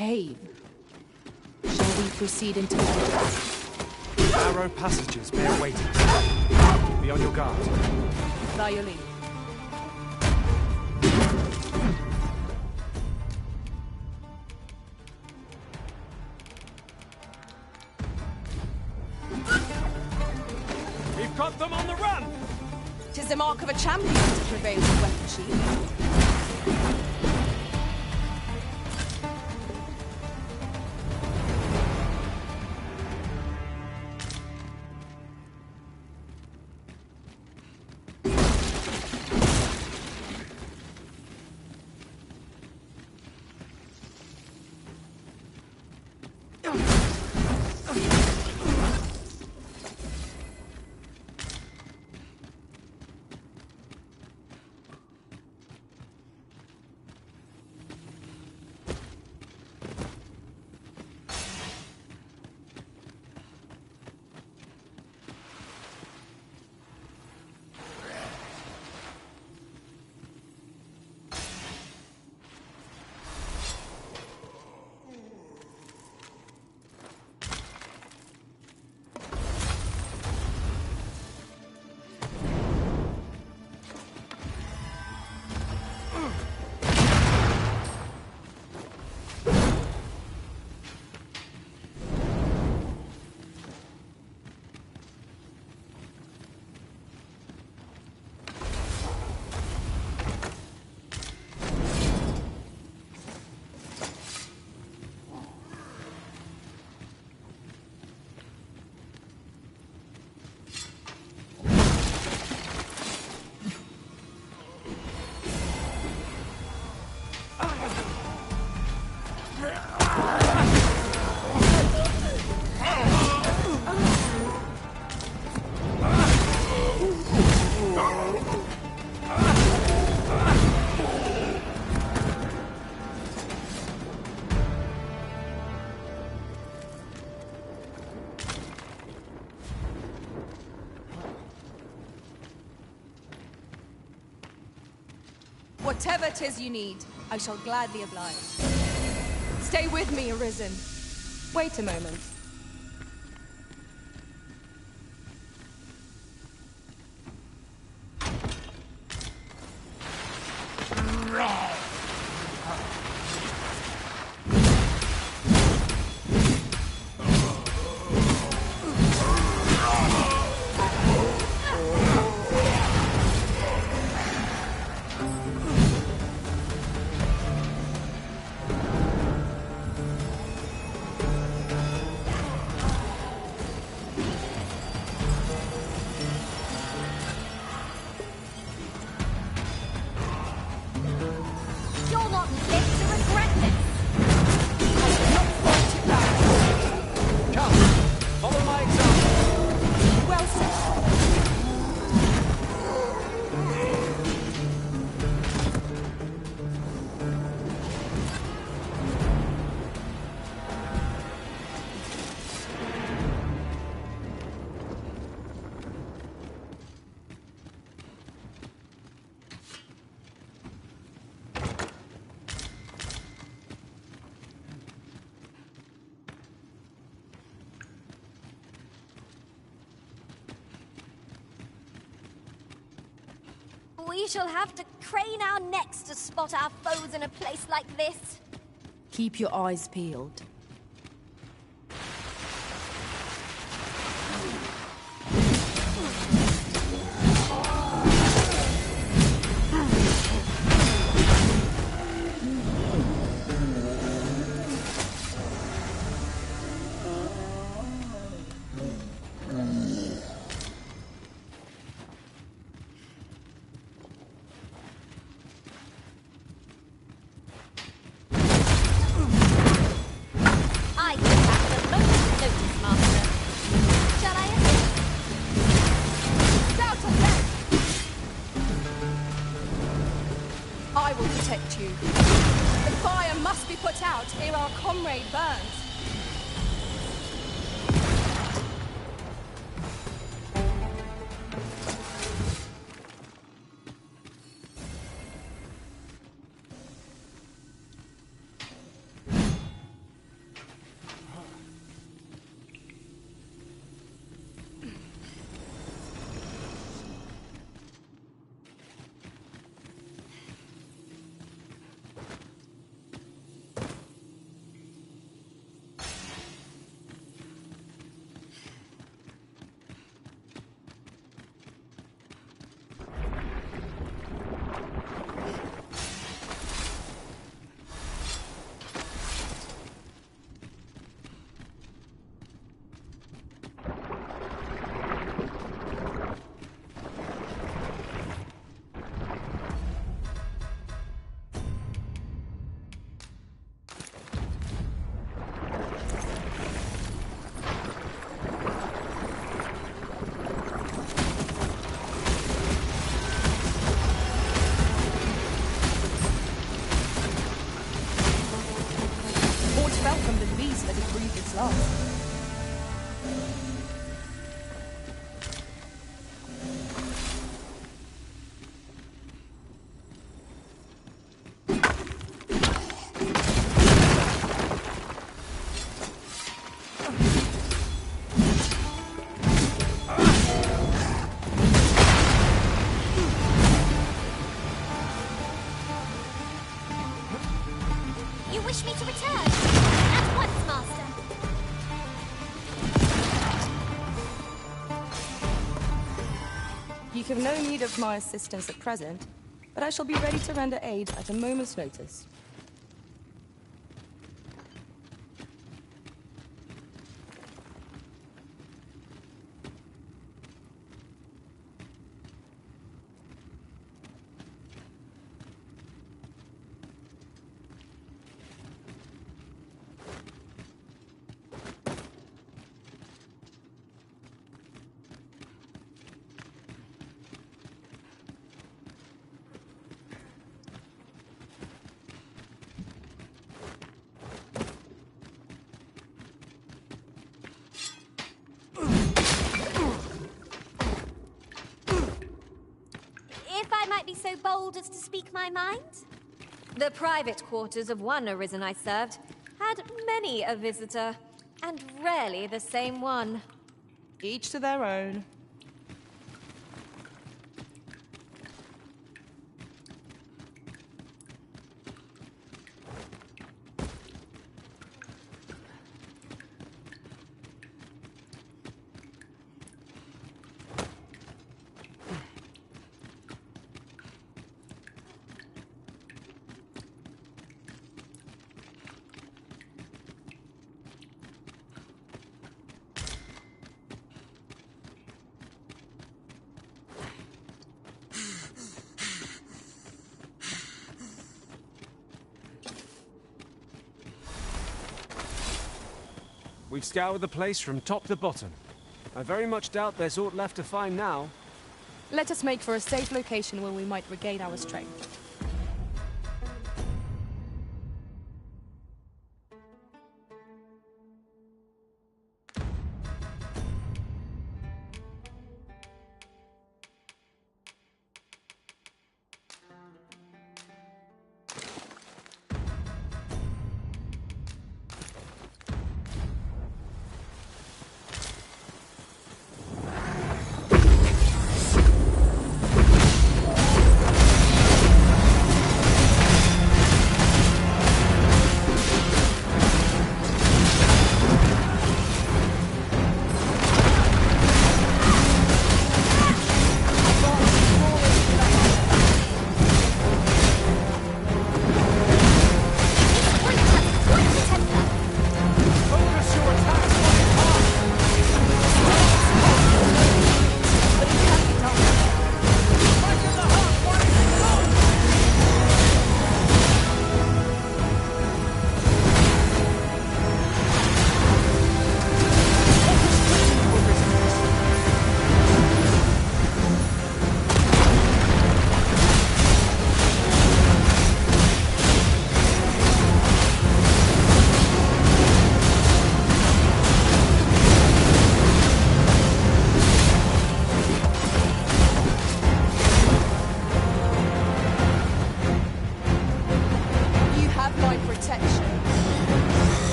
cave. Shall we proceed into the woods? Narrow passages bear waiting. Be on your guard. By your leave. We've got them on the run! 'Tis the mark of a champion to prevail with weapon sheath. Whatever 'tis you need, I shall gladly oblige. Stay with me, Arisen. Wait a moment. We shall have to crane our necks to spot our foes in a place like this. Keep your eyes peeled. I will protect you. The fire must be put out ere our comrade burns. this last. You wish me to return? At once, Master. You have no need of my assistance at present, but I shall be ready to render aid at a moment's notice. If I might be so bold as to speak my mind? The private quarters of one Arisen I served had many a visitor, and rarely the same one. Each to their own. We've scoured the place from top to bottom. I very much doubt there's aught left to find now. Let us make for a safe location where we might regain our strength.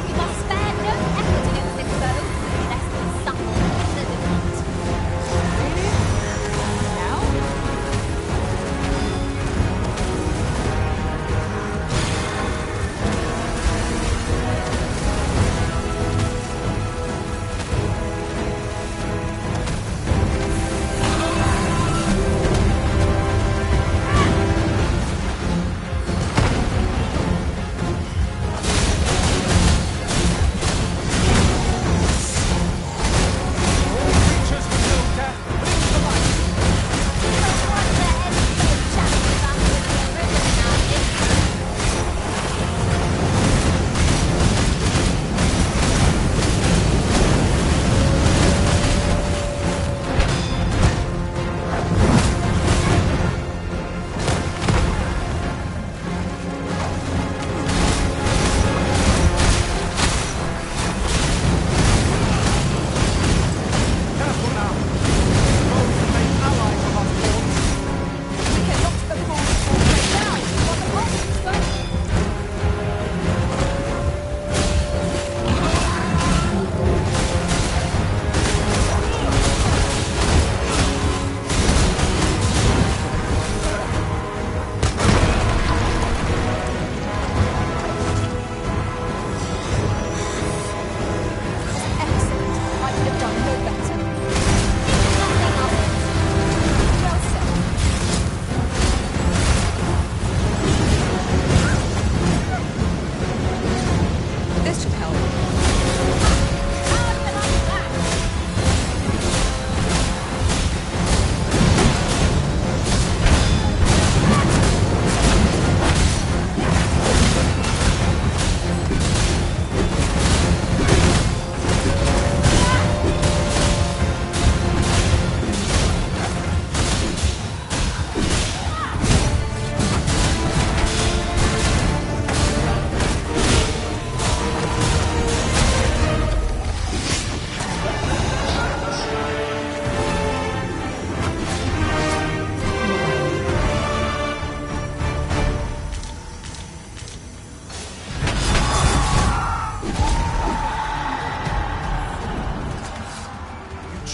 We must spare no effort against this foe, lest we suffer the defeat.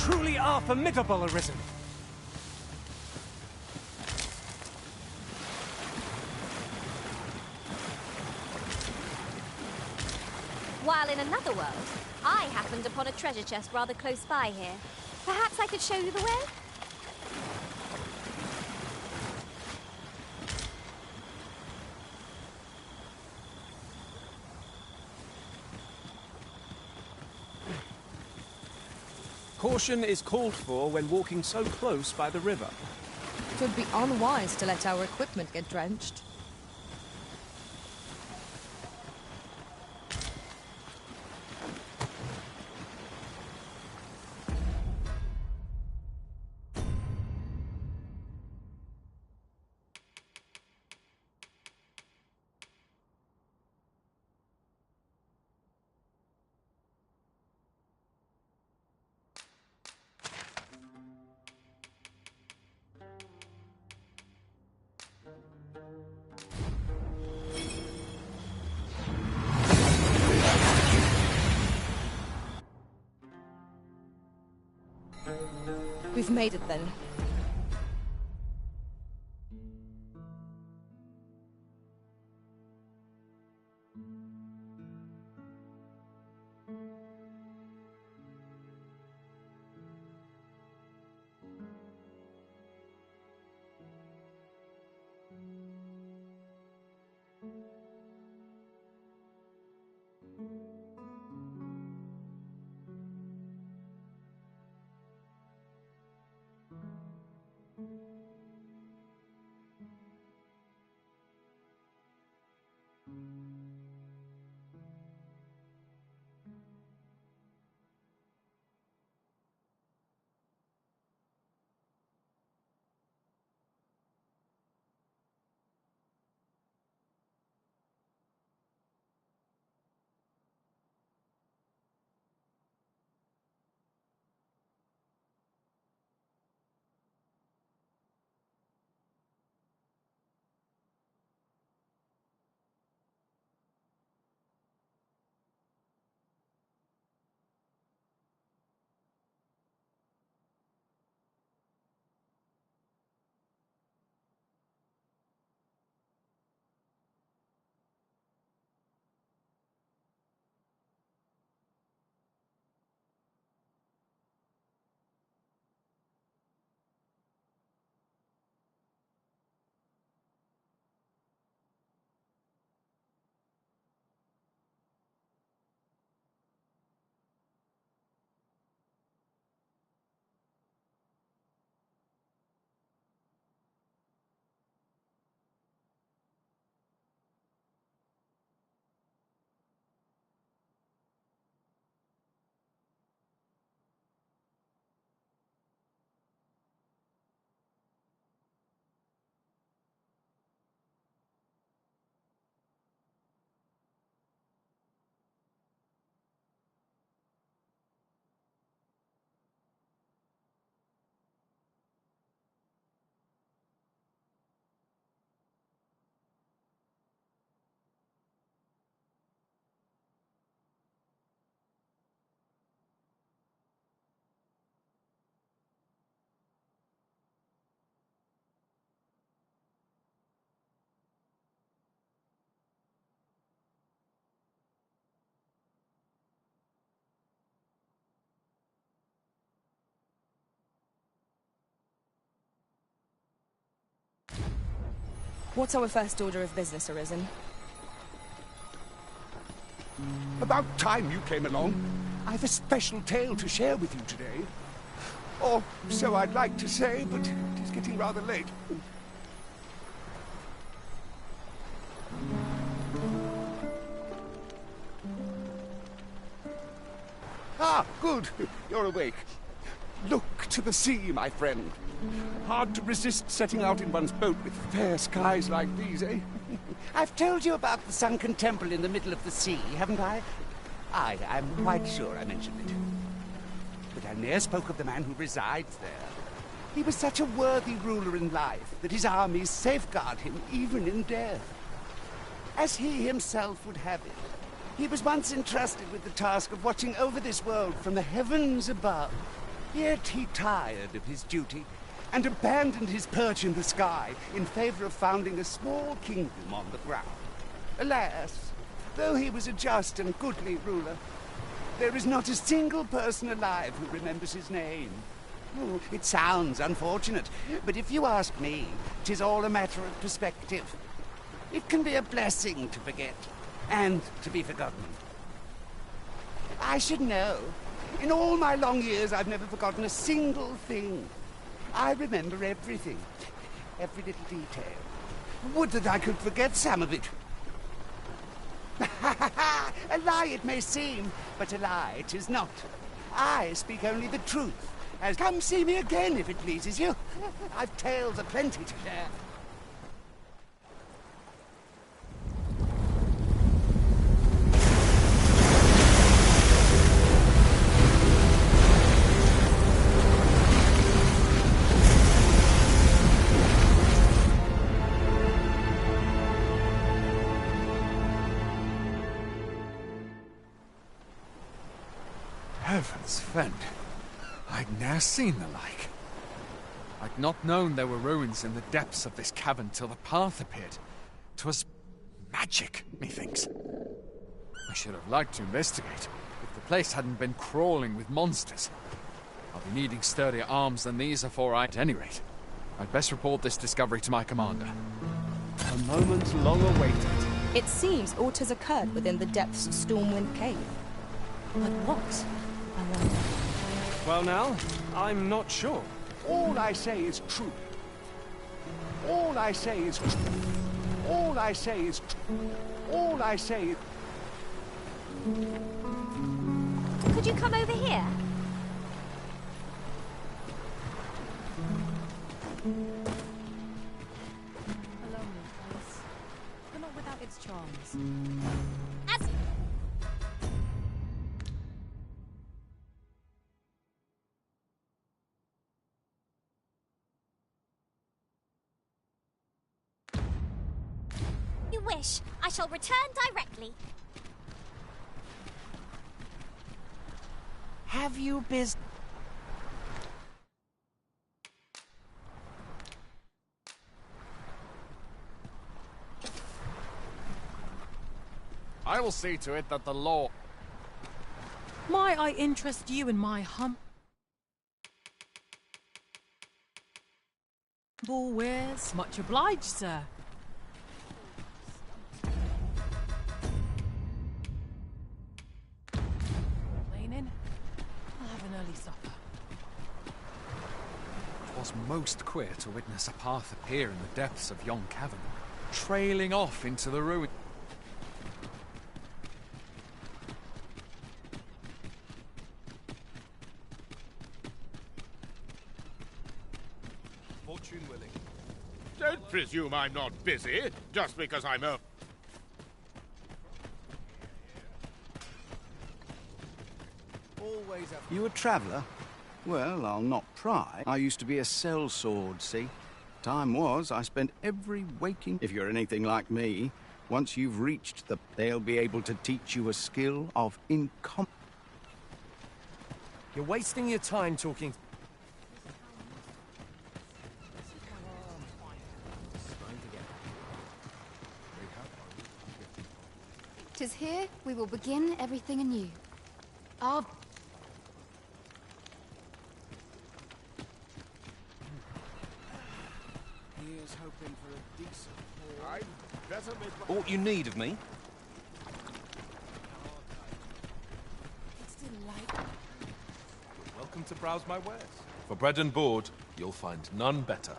truly are formidable, Arisen. While in another world, I happened upon a treasure chest rather close by here. Perhaps I could show you the way? Caution is called for when walking so close by the river. It would be unwise to let our equipment get drenched. We've made it then. What's our first order of business, Arisen? About time you came along. I've a special tale to share with you today. Or so I'd like to say, but it is getting rather late. Ah, good. You're awake. Look to the sea, my friend. Hard to resist setting out in one's boat with fair skies like these, eh? I've told you about the sunken temple in the middle of the sea, haven't I? I'm quite sure I mentioned it. But I ne'er spoke of the man who resides there. He was such a worthy ruler in life that his armies safeguard him even in death. As he himself would have it, he was once entrusted with the task of watching over this world from the heavens above. Yet he tired of his duty and abandoned his perch in the sky in favor of founding a small kingdom on the ground. Alas, though he was a just and goodly ruler, there is not a single person alive who remembers his name. Oh, it sounds unfortunate, but if you ask me, 'tis all a matter of perspective. It can be a blessing to forget, and to be forgotten. I should know. In all my long years, I've never forgotten a single thing. I remember everything, every little detail. Would that I could forget some of it. A lie it may seem, but a lie it is not. I speak only the truth. As come see me again if it pleases you. I've tales aplenty to share. Heavens fend. I'd ne'er seen the like. I'd not known there were ruins in the depths of this cavern till the path appeared. 'Twas magic, methinks. I should have liked to investigate, if the place hadn't been crawling with monsters. I'll be needing sturdier arms than these afore at any rate. I'd best report this discovery to my commander. A moment long awaited. It seems aught has occurred within the depths of Stormwind Cave. But what? I wonder. Well now, I'm not sure. All I say is true. All I say is true. All I say is true. All I say is... Could you come over here? A lonely place, but not without its charms. As... you wish. I shall return directly. Have you business? I will see to it that the law... Might I interest you in my humble wares? Much obliged, sir. Complaining? I'll have an early supper. 'Twas most queer to witness a path appear in the depths of yon cavern, trailing off into the ruin. Fortune willing. Don't presume I'm not busy, just because I'm a... You a traveller? Well, I'll not pry. I used to be a sellsword, see? Time was, I spent every waking... If you're anything like me, once you've reached the... They'll be able to teach you a skill of You're wasting your time talking... 'Tis here we will begin everything anew. Our... Here's hoping for a decent... I'd better make my... Aught you need of me? It's delightful. You're welcome to browse my wares. For bread and board, you'll find none better.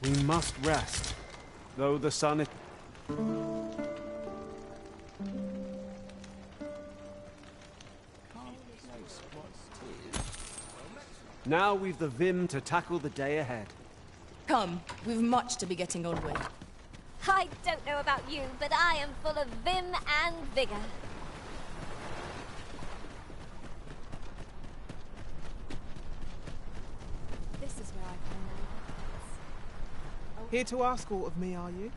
We must rest, though the sun is... Now we've the vim to tackle the day ahead. Come, we've much to be getting on with. I don't know about you, but I am full of vim and vigor. This is where I find my Here to ask aught of me, are you?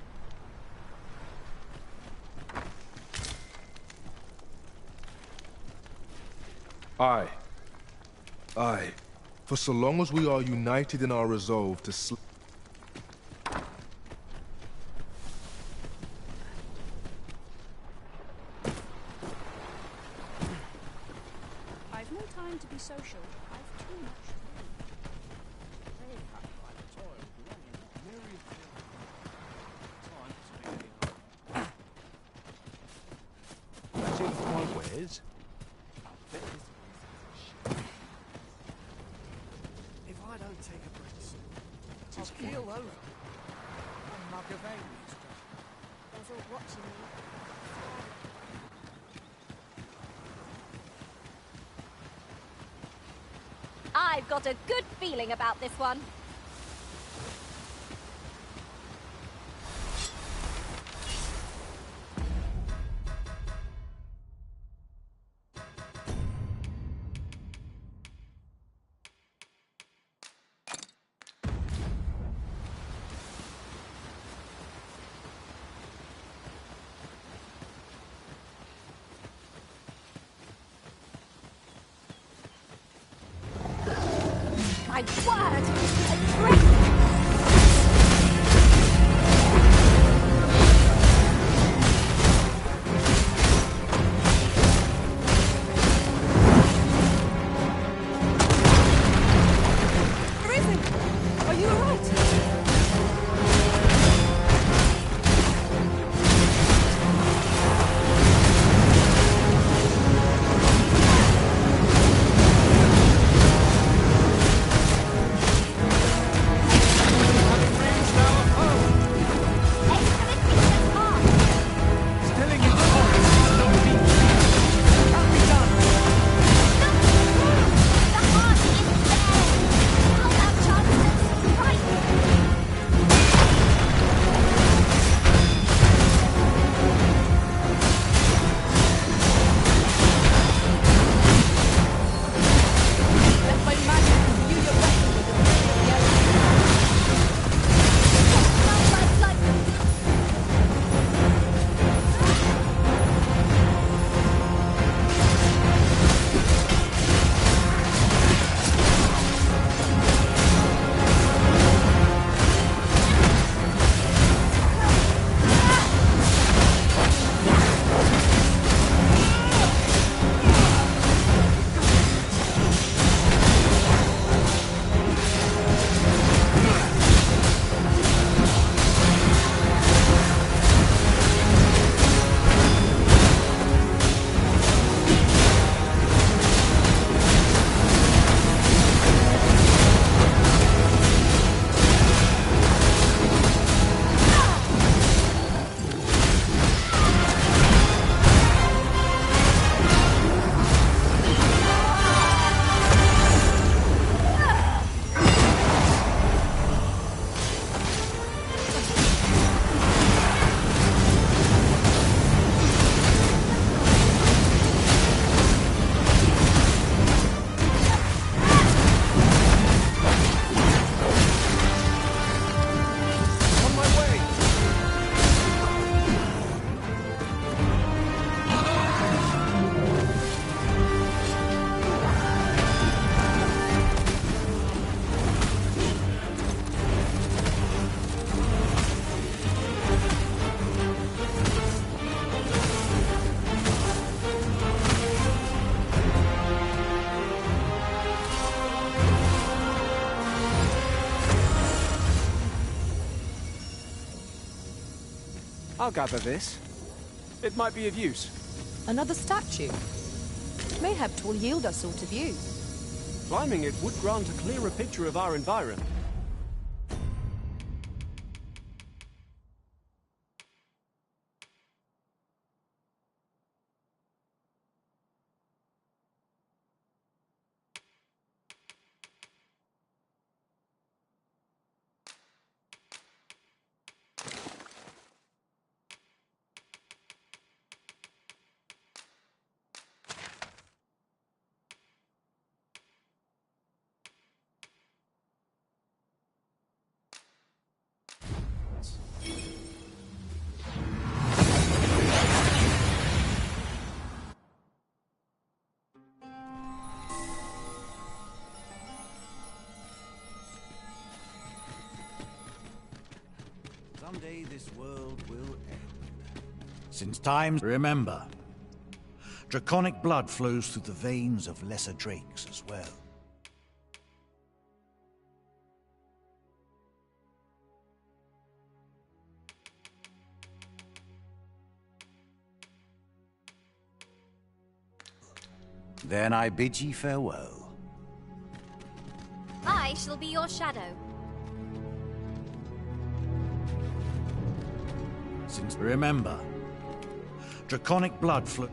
Aye. Aye. For so long as we are united in our resolve to I've no time to be social. I've too much to do. That's it for my wares. If I don't take a break soon, I'll keel over. A mug of ale. There's all watching me. I've got a good feeling about this one. My word! A great... Are you alright? I'll gather this. It might be of use. Another statue. Mayhap 'twill yield us all to view. Climbing it would grant a clearer picture of our environment. Someday this world will end. Since times remember, draconic blood flows through the veins of lesser drakes as well. Then I bid ye farewell. I shall be your shadow. Since remember, draconic blood flow.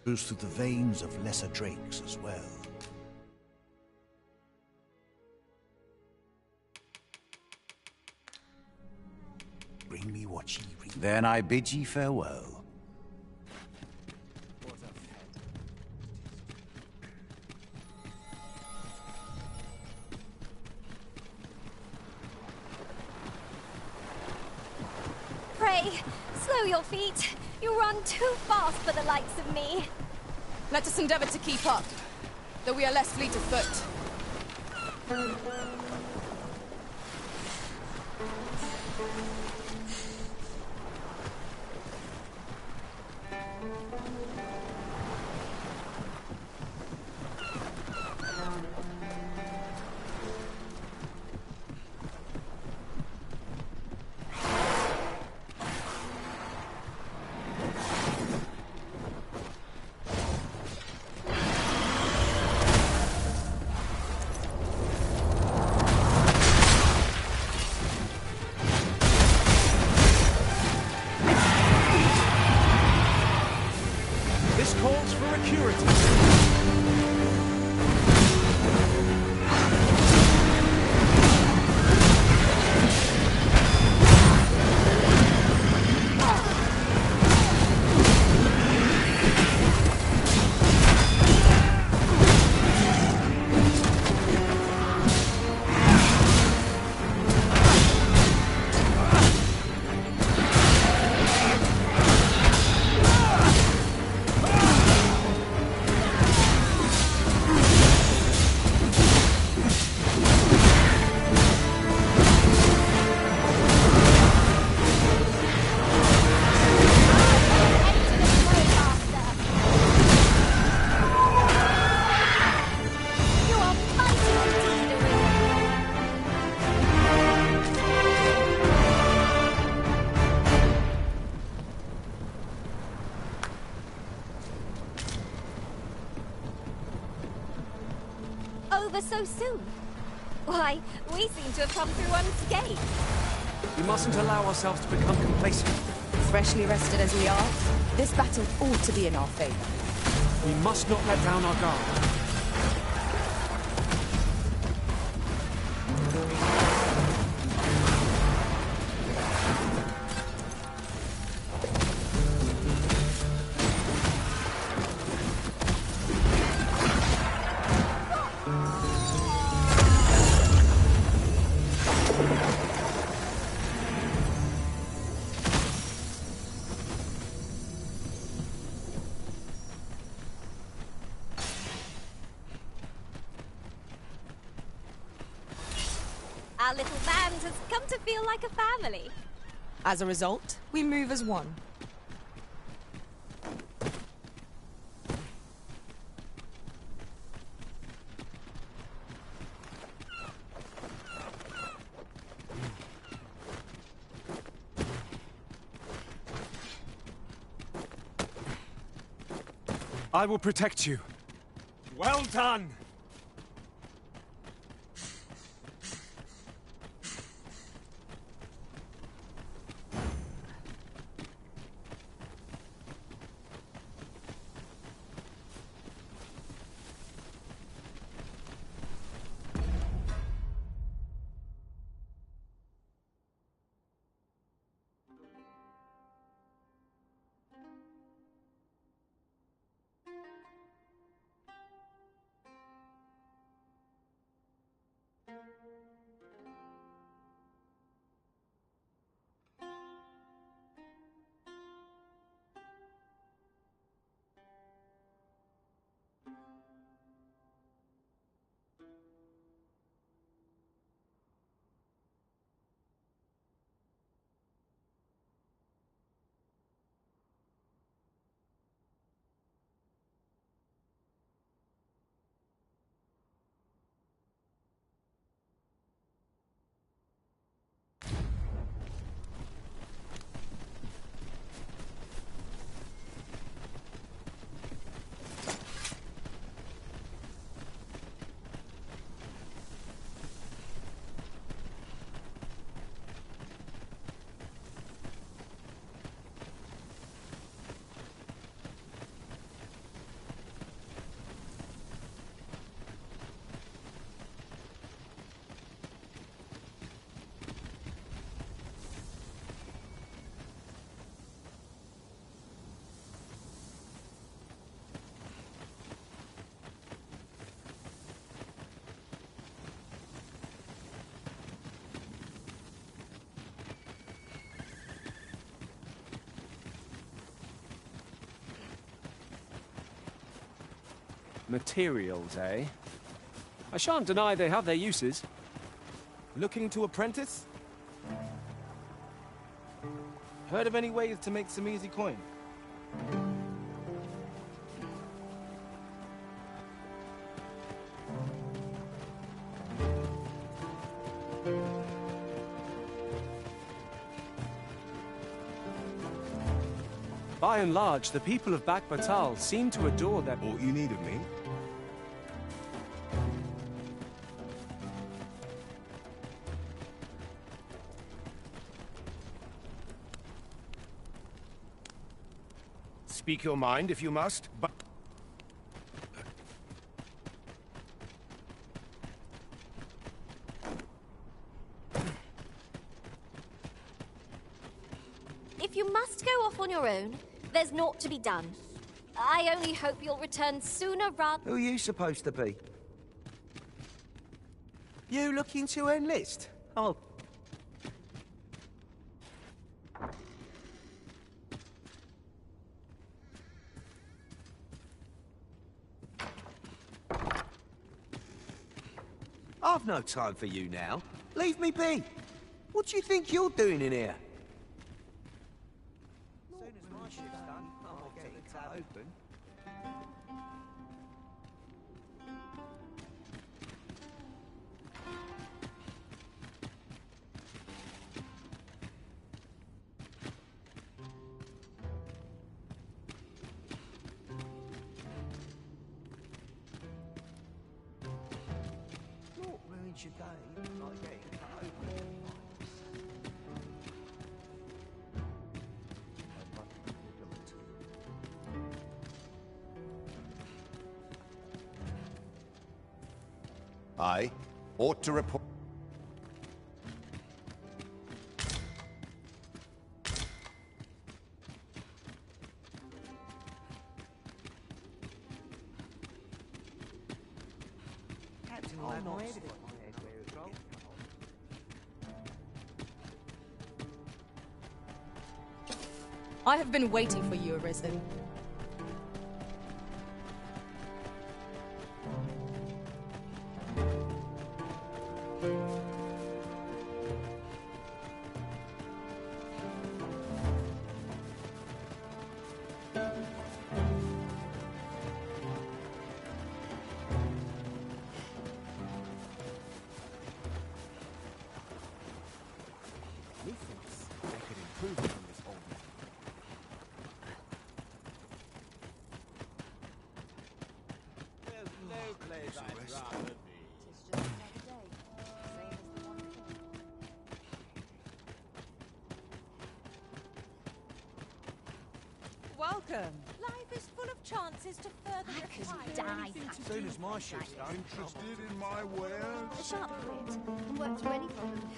Goes through the veins of lesser drakes as well. Bring me what ye read. Then I bid ye farewell. Pray, slow your feet. You run too fast for the likes of me. Let us endeavor to keep up, though we are less fleet of foot. This calls for a curative. Over so soon? Why, we seem to have come through unscathed. We mustn't allow ourselves to become complacent. Freshly rested as we are, this battle ought to be in our favor. We must not let down our guard. Our little band has come to feel like a family. As a result, we move as one. I will protect you. Well done! Materials, eh? I shan't deny they have their uses. Looking to apprentice? Heard of any ways to make some easy coin? By and large, the people of Batal seem to adore their... What you need of me? Speak your mind if you must, but... If you must go off on your own, there's naught to be done. I only hope you'll return sooner rather... Who are you supposed to be? You looking to enlist? Oh. I've no time for you now. Leave me be. What do you think you're doing in here? As soon as my ship's done, I'll get the tab open. What ruins your day like getting cut open? I ought to report... Captain will have my head if my head wears roll. I have been waiting for you, Arisen. Methinks I could improve on this old man. There's no place I'd rather be. It's just another day, same as the one before. Welcome. Life is full of chances to further refine. As soon as my ship's done. Interested in my wares? A sharp wit can work through any problem.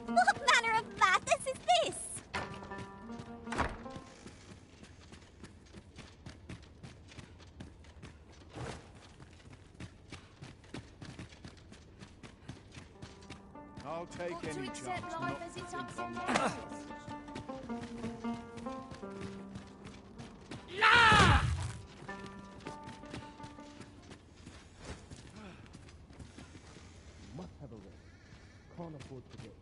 What manner of madness is this? I'll take Ought to any accept chance life not as to its think ups on and my downs. Must have a rest. Can't afford to get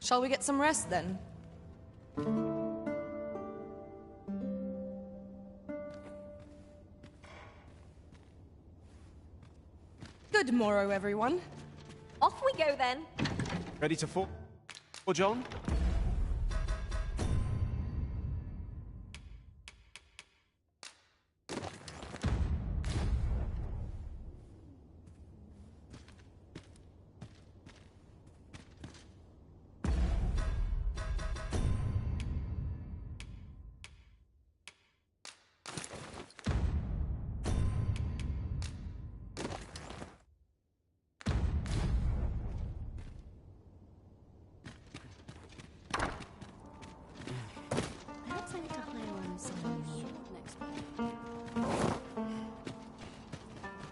Shall we get some rest then? Good morrow, everyone. Off we go then. Ready to forge on? Perhaps I need to hire on someone new next week.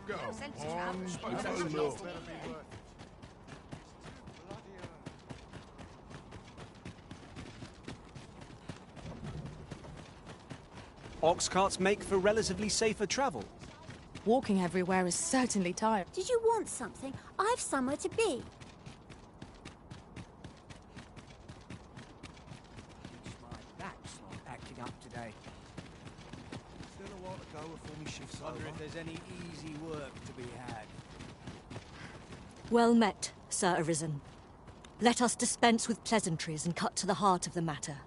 Go on, have a look. Ox carts make for relatively safer travel. Walking everywhere is certainly tiring. Did you want something? I've somewhere to be. My back's not acting up today. Still a while to go before my shift's over. Wonder if there's any easy work to be had. Well met, Sir Arisen. Let us dispense with pleasantries and cut to the heart of the matter.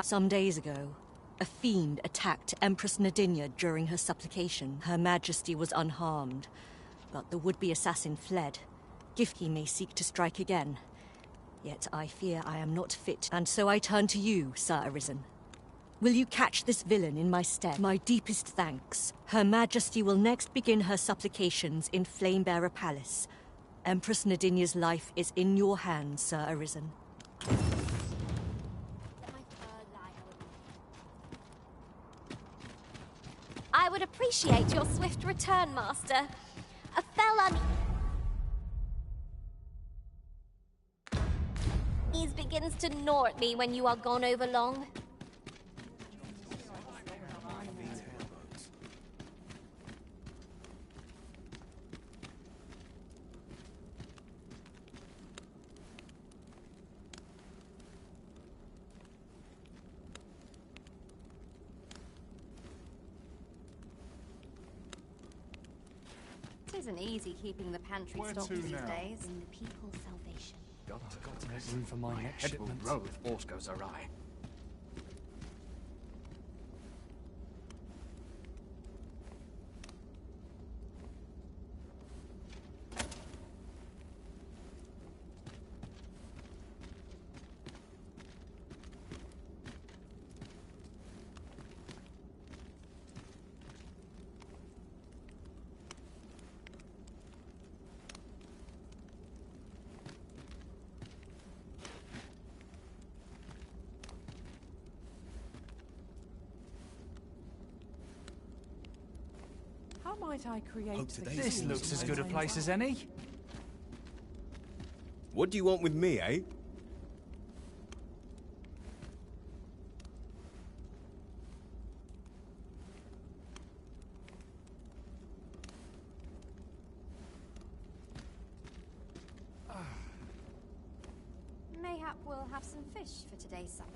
Some days ago, a fiend attacked Empress Nadinia during her supplication. Her Majesty was unharmed, but the would-be assassin fled. If he may seek to strike again. Yet I fear I am not fit, and so I turn to you, Sir Arisen. Will you catch this villain in my stead? My deepest thanks. Her Majesty will next begin her supplications in Flamebearer Palace. Empress Nadinia's life is in your hands, Sir Arisen. I would appreciate your swift return, Master. A fell unease begins to gnaw at me when you are gone over long. It isn't easy keeping the pantry stocked these days. In the people's salvation. God, I've got to make room for my next shipment. Row if aught goes awry. How might I create This looks as good a place as any. What do you want with me, eh? Mayhap we'll have some fish for today's supper.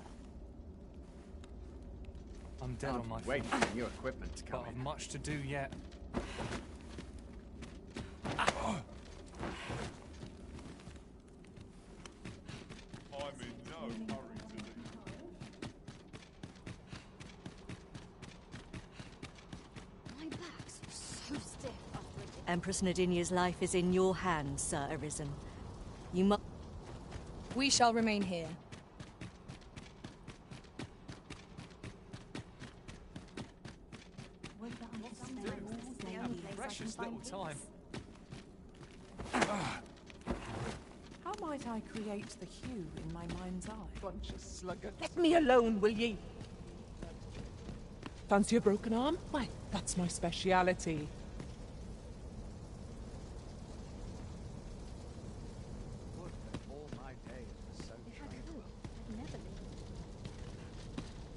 I'm dead on my feet. Waiting for new equipment to come But I've in. much to do yet. I'm in no hurry to leave. My back's so stiff after a day. Empress Nadinia's life is in your hands, Sir Arisen. You must... We shall remain here. Precious little time. How might I create the hue in my mind's eye? Bunch of slugger. Let me alone, will ye? Fancy a broken arm? Why, that's my speciality.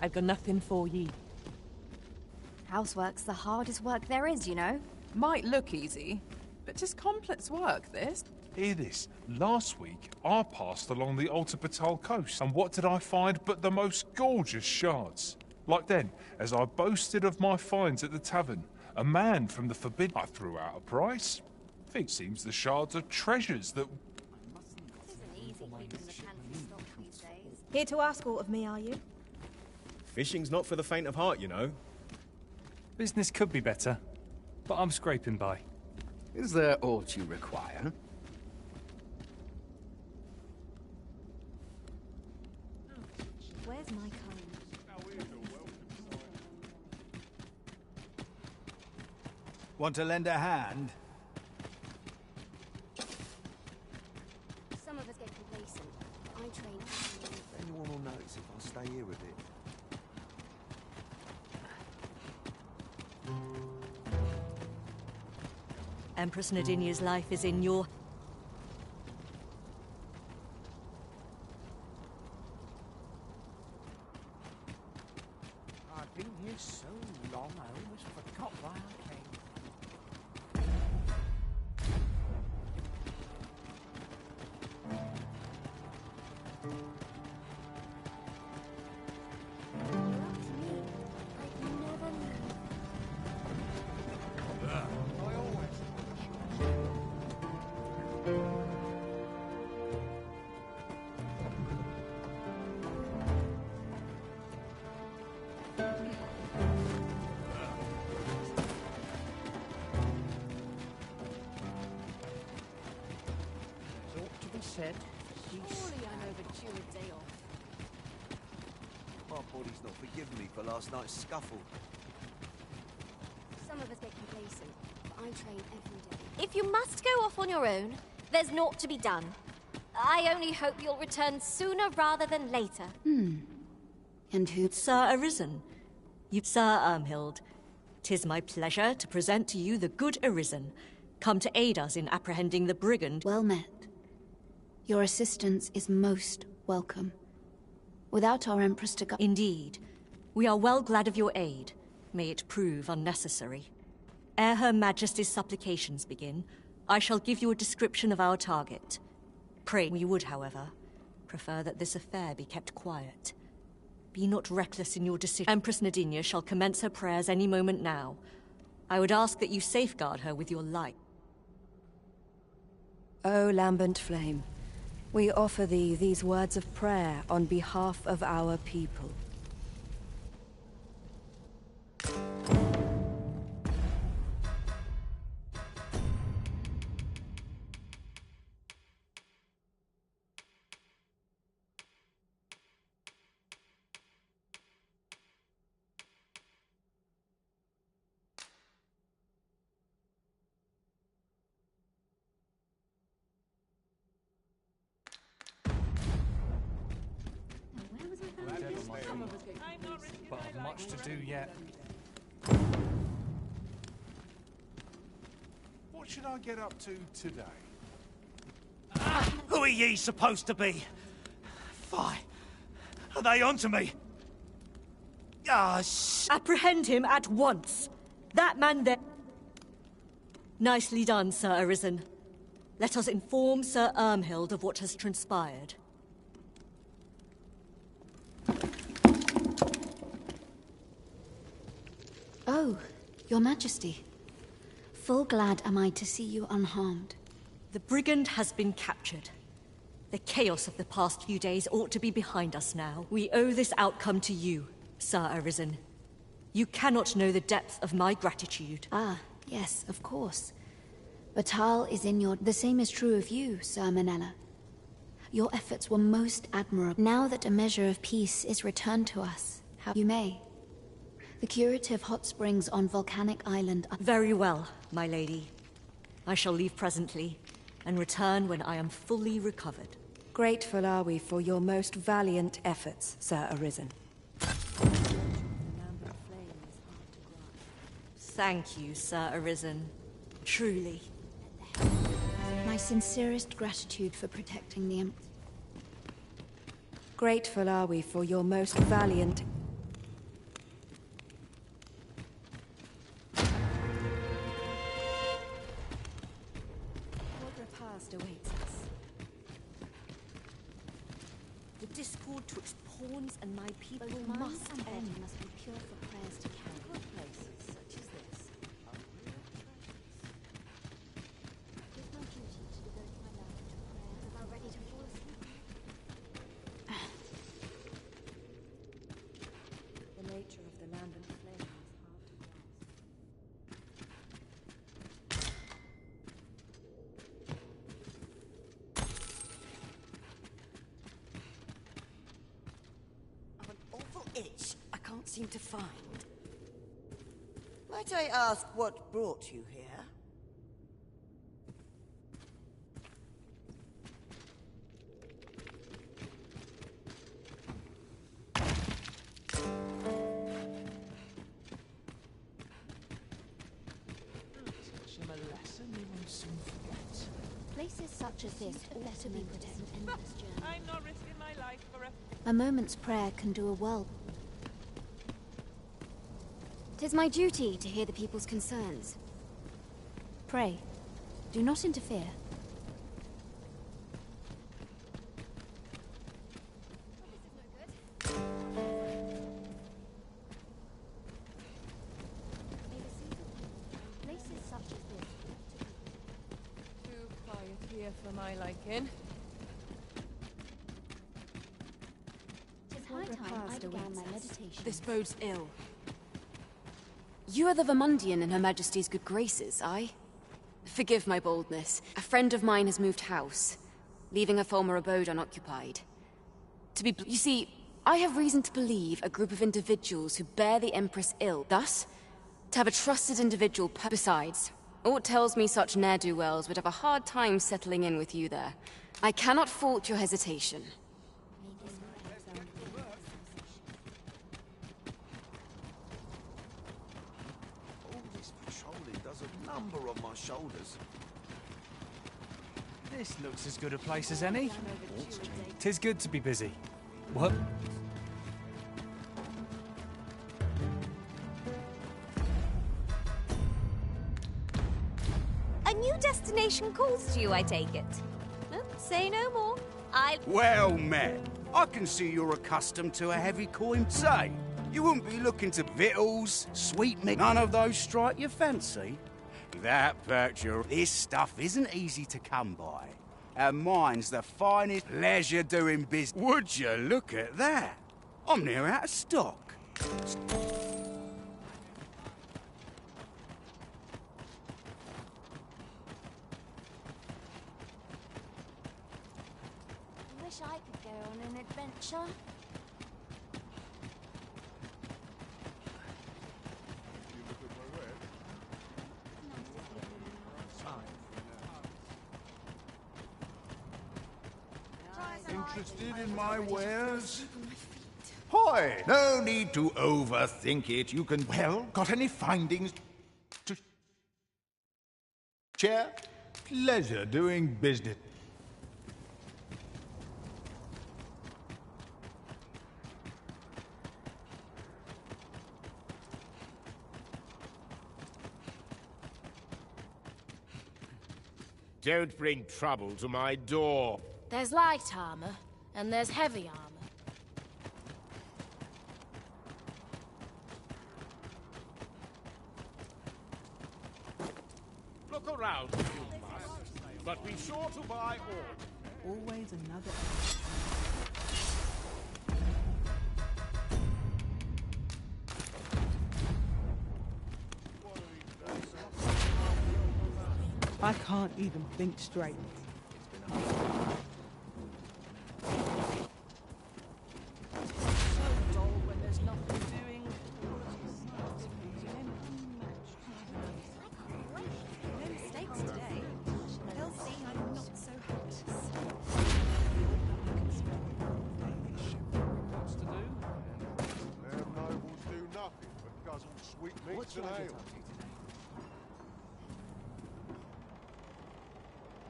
I've got nothing for ye. Housework's the hardest work there is, you know. Might look easy, but 'tis complex work, this. Hear this. Last week, I passed along the Alta Batal coast, and what did I find but the most gorgeous shards? Like then, as I boasted of my finds at the tavern, a man from the Forbidden... I threw out a price. It seems the shards are treasures that... Here to ask aught of me, are you? Fishing's not for the faint of heart, you know. Business could be better, but I'm scraping by. Is there aught you require? Where's my comb? Want to lend a hand? Some of us get complacent. I train. Anyone will notice if I stay here a bit. Empress Nadinia's life is in your... I've been here so long, I almost forgot why I came. Said. Surely I'm overdue a day off. My body's not forgiven me for last night's scuffle. Some of us get complacent, but I train every day. If you must go off on your own, there's naught to be done. I only hope you'll return sooner rather than later. And who? Sir Arisen. You, Sir Ermhild. 'Tis my pleasure to present to you the good Arisen, come to aid us in apprehending the brigand. Well met. Your assistance is most welcome. Without our Empress to guide... Indeed. We are well glad of your aid. May it prove unnecessary. Ere Her Majesty's supplications begin, I shall give you a description of our target. Pray, we would, however, prefer that this affair be kept quiet. Be not reckless in your decision. Empress Nadinia shall commence her prayers any moment now. I would ask that you safeguard her with your life. O lambent flame, we offer thee these words of prayer on behalf of our people. But I've much to do yet. What should I get up to today? Who are ye supposed to be? Fie. Are they onto me? Apprehend him at once. That man there... Nicely done, Sir Arisen. Let us inform Sir Ermhild of what has transpired. Oh, Your Majesty. Full glad am I to see you unharmed. The brigand has been captured. The chaos of the past few days ought to be behind us now. We owe this outcome to you, Sir Arisen. You cannot know the depth of my gratitude. Ah, yes, of course. Batal is in your... The same is true of you, Sir Manella. Your efforts were most admirable. Now that a measure of peace is returned to us, how you may. The curative hot springs on Volcanic Island are... Very well, my lady. I shall leave presently, and return when I am fully recovered. Grateful are we for your most valiant efforts, Sir Arisen. Thank you, Sir Arisen. Truly. My sincerest gratitude for protecting the Empress. Grateful are we for your most valiant... What repast awaits us? discord to its pawns, and my people Both mind must and body end. must be pure for prayers to carry. Good places such as this are real treasures. It is my duty to devote my life to prayer. About ready to fall asleep. The nature of the land and flame is hard to grasp. I've an awful itch I can't seem to find. Might I ask what brought you here? Places such as this ought to be protected. An endless journey. I'm not risking my life for a... A moment's prayer can do a world. 'Tis my duty to hear the people's concerns. Pray, do not interfere. Places such as this Too quiet here for my liking. Tis high time I began my meditation. This bodes ill. You are the Vermundian in Her Majesty's good graces, aye? Forgive my boldness. A friend of mine has moved house, leaving a former abode unoccupied. You see, I have reason to believe a group of individuals who bear the Empress ill. Thus, to have a trusted individual besides, aught tells me such ne'er-do-wells would have a hard time settling in with you there. I cannot fault your hesitation. All this patrolling does a number on my shoulders. This looks as good a place as any. 'Tis good to be busy. What? A new destination calls to you, I take it. No, say no more. Well met. I can see you're accustomed to a heavy coin say. You wouldn't be looking to victuals, sweetmeat, none of those strike your fancy? That picture, this stuff isn't easy to come by. And mine's the finest pleasure doing business. Would you look at that? I'm near out of stock. I wish I could go on an adventure. Interested in my wares? Hoy! No need to overthink it. You can... Well, got any findings to share? Pleasure doing business. Don't bring trouble to my door. There's light armor, and there's heavy armor. Look around, you must, but be sure to buy all. Always another... I can't even think straight.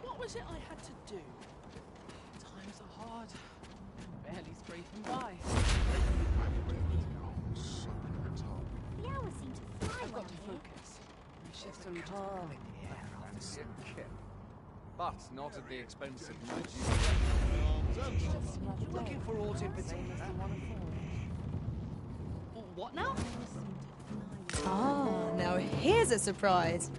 What was it I had to do? Times are hard. I'm barely scraping by. The hours seem to fly. I've got to focus. Shift some Calm in the air and sit kip, but not at the expense of my duty. Looking for old What now? Ah, now here's a surprise.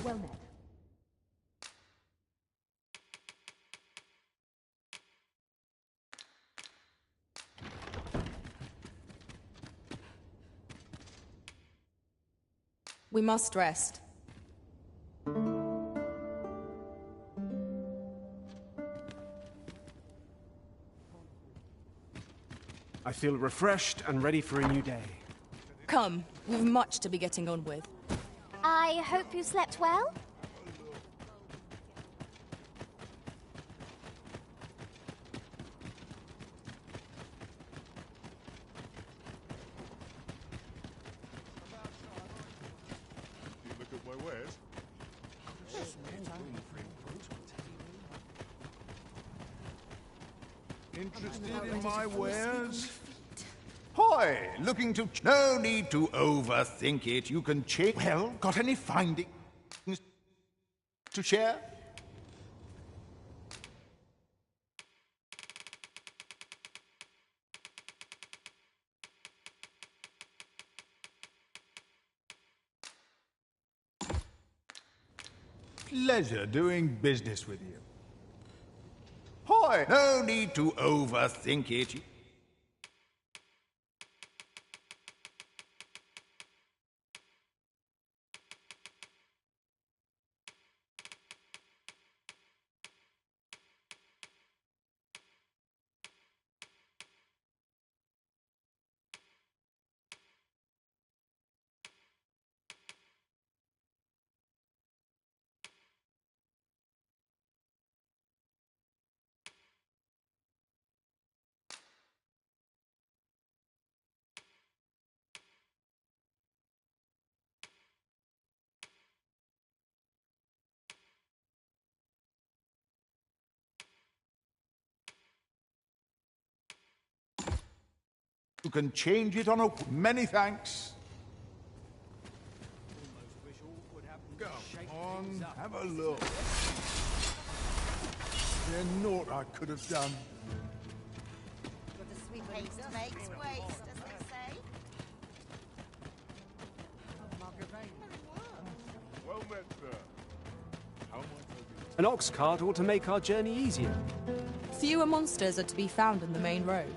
Well met. We must rest. I feel refreshed and ready for a new day. Come, we've much to be getting on with. I hope you slept well? You look at my wares. Interested in my wares? Hoy! Looking to... No need to overthink it. You can check... Well, got any findings to share? Pleasure doing business with you. Hoy! No need to overthink it. You can change it on a... Many thanks. Go on, have a look. There's naught I could have done. Haste makes waste, as they say. Well met, sir. How might I be? An ox cart ought to make our journey easier. Fewer monsters are to be found on the main road,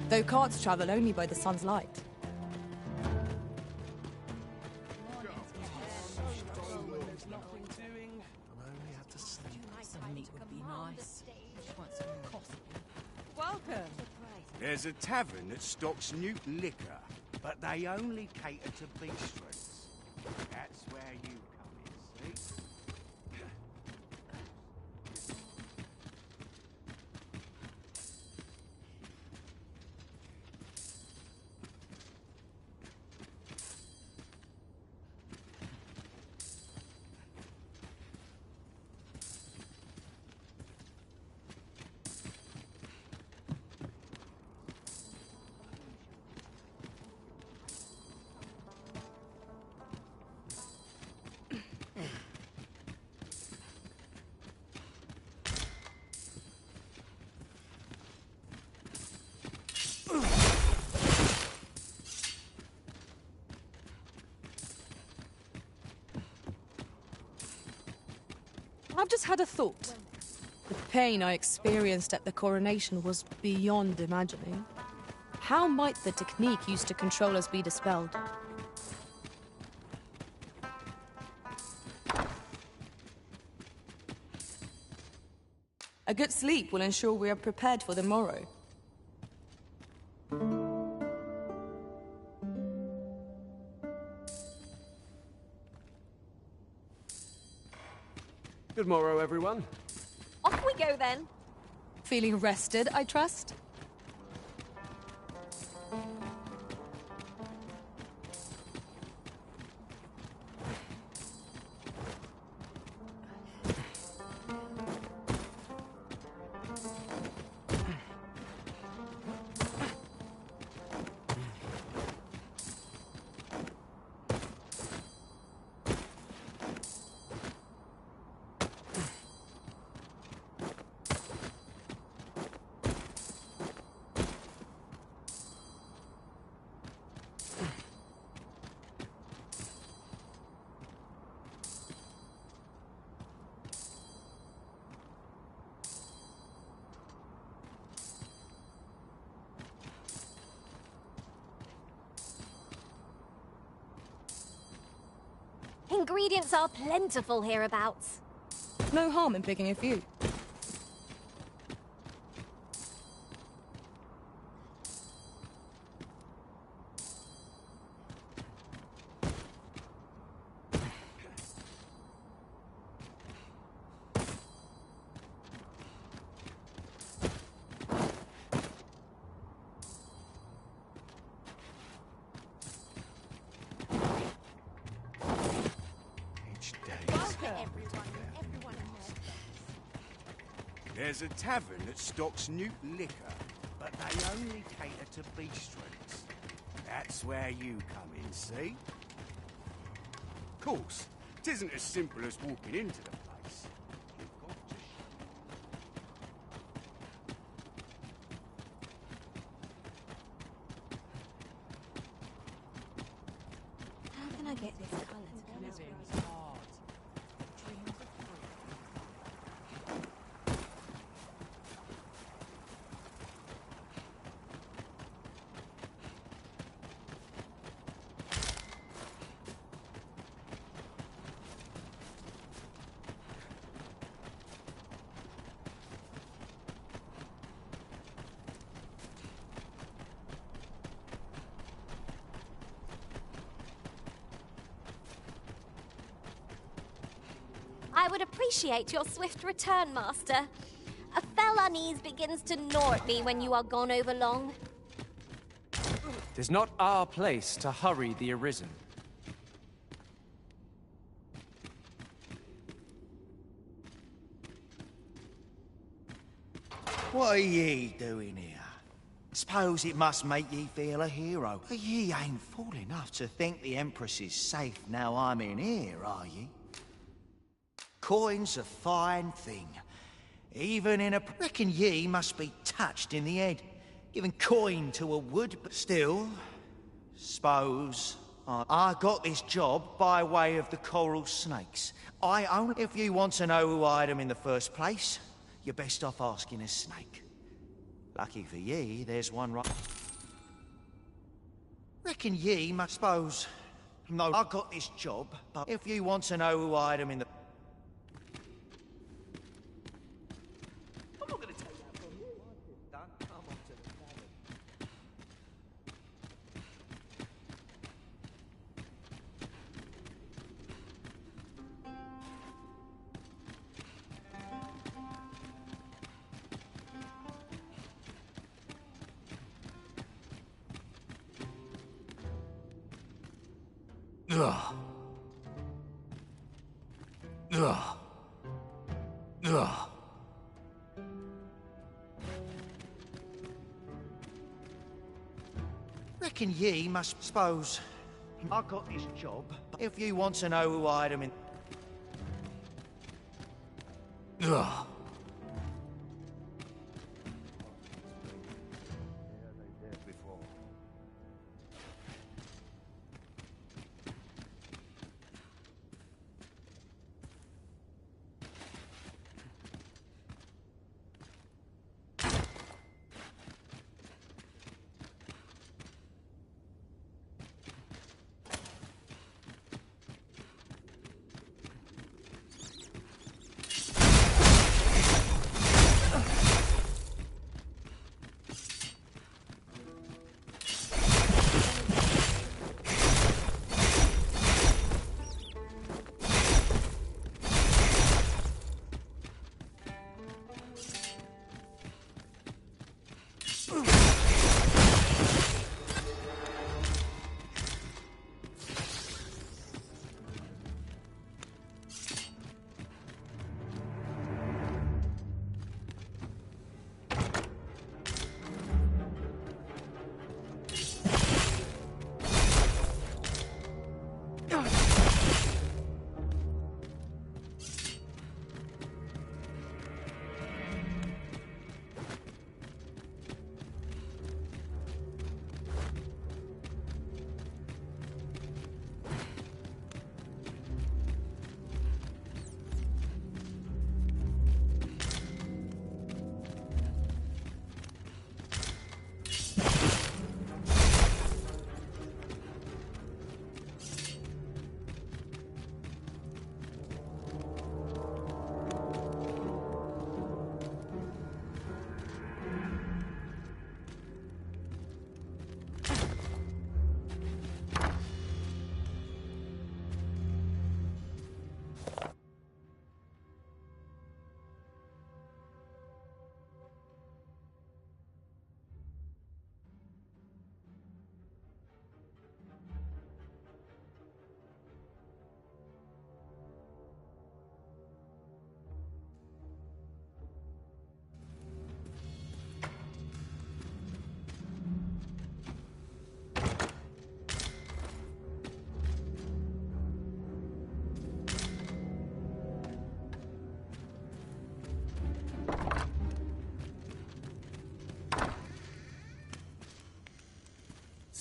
though carts travel only by the sun's light. Welcome. There's a tavern that stocks Newt liquor, but they only cater to bistros. That's where you come in, see? I've just had a thought. The pain I experienced at the coronation was beyond imagining. How might the technique used to control us be dispelled? A good sleep will ensure we are prepared for the morrow. Good morrow, everyone. Off we go then. Feeling rested, I trust? Ingredients are plentiful hereabouts. No harm in picking a few. There's a tavern that stocks new liquor, but they only cater to bistros. That's where you come in, see? Of course, it isn't as simple as walking into the place. You've got to How can I get this colour to Living come out? hard. Dreams of freedom. I would appreciate your swift return, Master. A fell unease begins to gnaw at me when you are gone over long. Tis not our place to hurry the Arisen. What are ye doing here? Suppose it must make ye feel a hero. But ye ain't fool enough to think the Empress is safe now I'm in here, are ye? Coin's a fine thing. Even in a... Reckon ye must be touched in the head. Giving coin to a wood, but still... Suppose... I got this job by way of the coral snakes. I only... If you want to know who hired them in the first place, you're best off asking a snake. Lucky for ye, there's one right... Reckon ye must suppose... No, I got this job, but if you want to know who hired them in the... I'm not gonna take that from you. Don't come on to the tavern. Ugh. Ugh. Ugh. Reckon ye must suppose... I got this job, but if you want to know who hired them in... Ugh.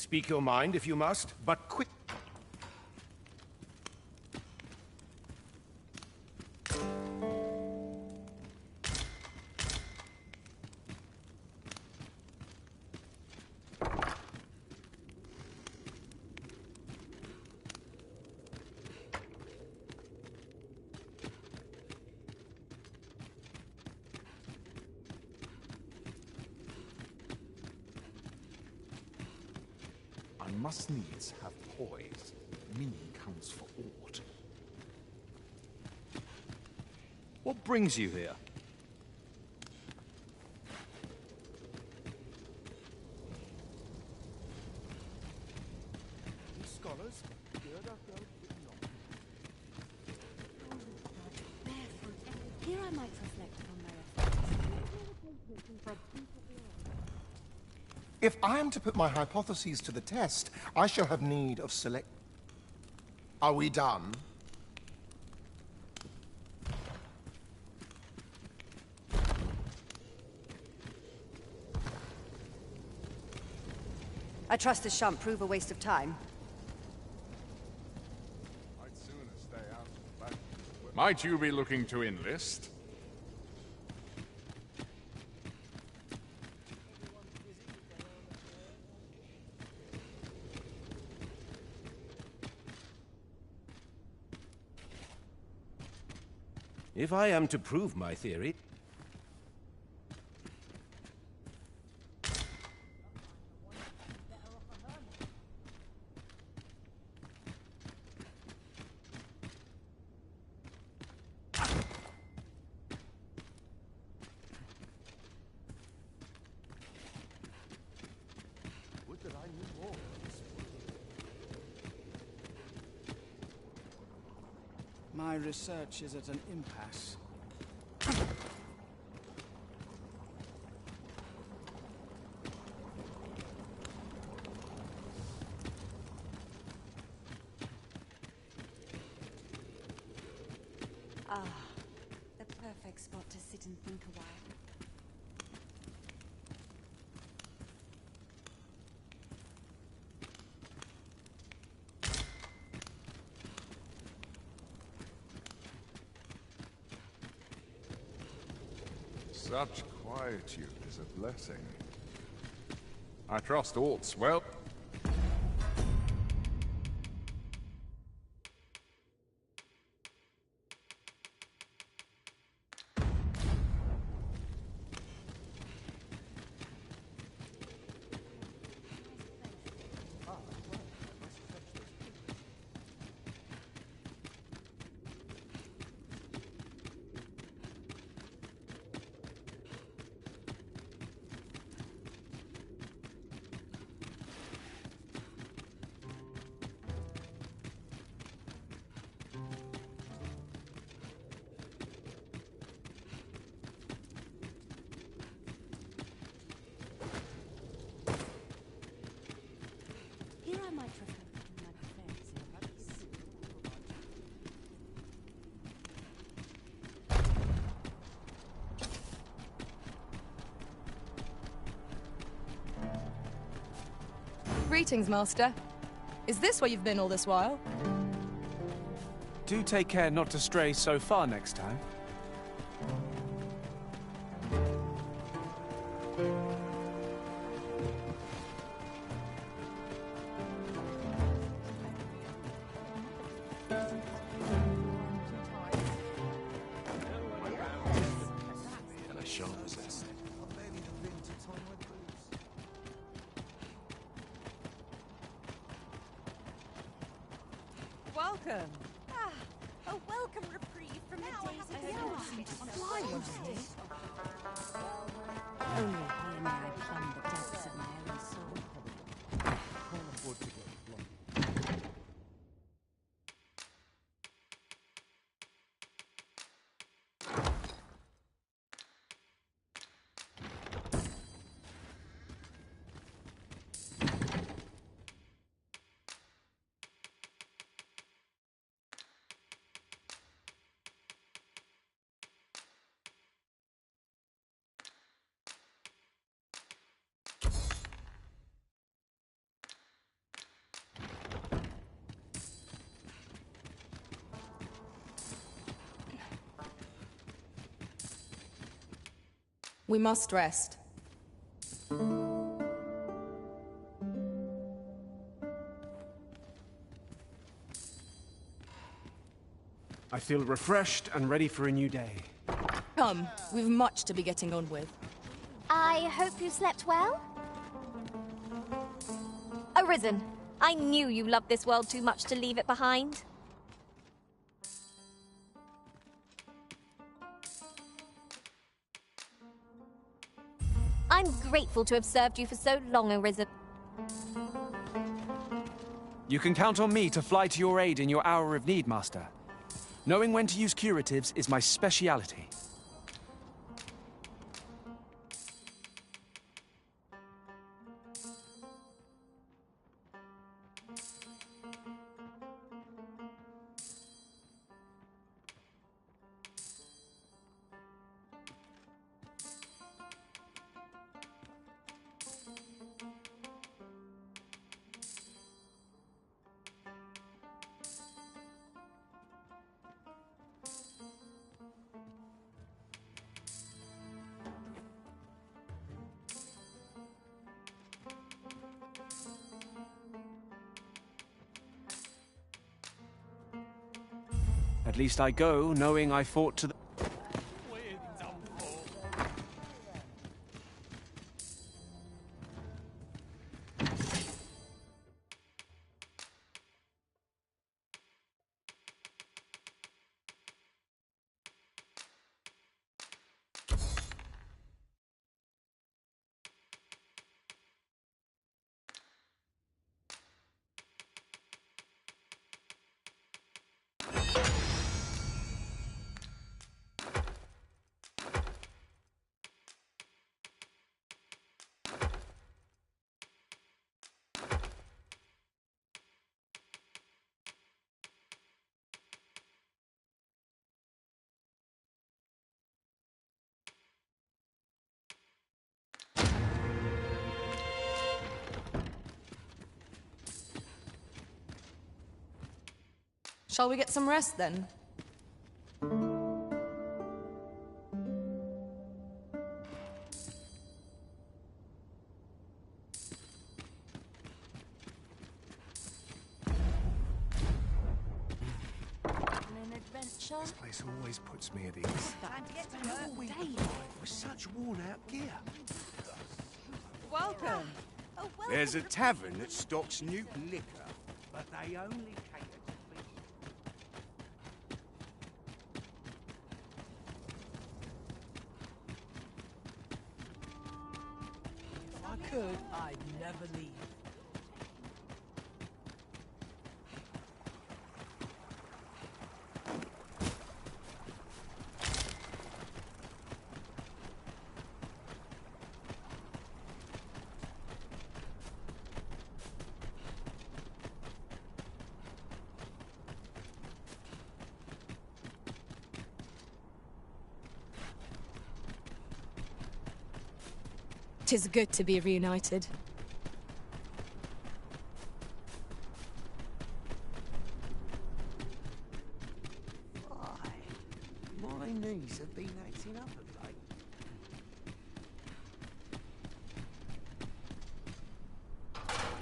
Speak your mind if you must, but quick. I must needs have poise. Meaning counts for aught. What brings you here? You scholars, gird up your Here I might reflect on my efforts. If I am to put my hypotheses to the test, I shall have need of select... Are we done? I trust this shan't prove a waste of time. I'd sooner stay out of the back. Might you be looking to enlist? If I am to prove my theory... Would that I knew more of this world. My research is at an impasse. Ah, the perfect spot to sit and think a while. Such quietude is a blessing. I trust aught's well. Here I might reflect on my affairs. Greetings, Master. Is this where you've been all this while? Do take care not to stray so far next time. And a sharp assassin. Welcome. A welcome reprieve from the days of the Only here may I plumb the depths of my own soul. We must rest. I feel refreshed and ready for a new day. Come, we've much to be getting on with. I hope you slept well? Arisen, I knew you loved this world too much to leave it behind. I'm grateful to have served you for so long, Arisen. You can count on me to fly to your aid in your hour of need, Master. Knowing when to use curatives is my speciality. At least I go knowing I fought to the... Shall we get some rest then? This place always puts me at ease. How are we alive with such worn-out gear? Welcome. There's a tavern that stocks new liquor, but they only cater to If I could, I'd never leave. Tis good to be reunited. My knees have been acting up of late.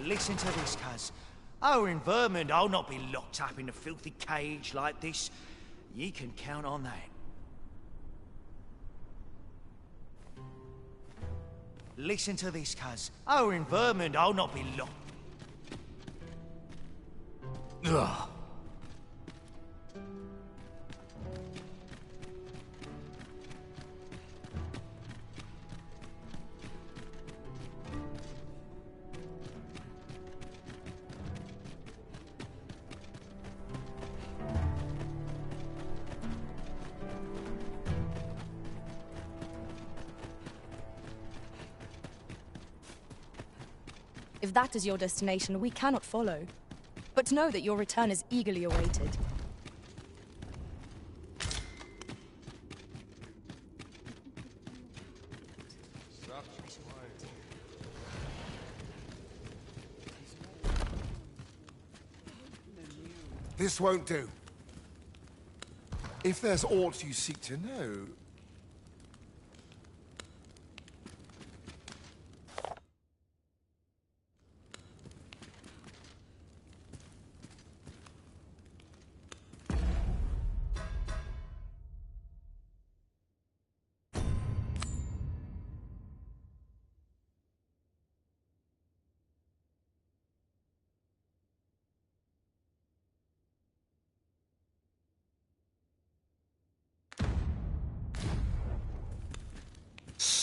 Listen to this, cuz. Our environment, I'll not be locked up in a filthy cage like this. Ye can count on that. Listen to this, cuz. Our environment, I'll not be locked. Ugh. If that is your destination, we cannot follow. But know that your return is eagerly awaited. This won't do. If there's aught you seek to know...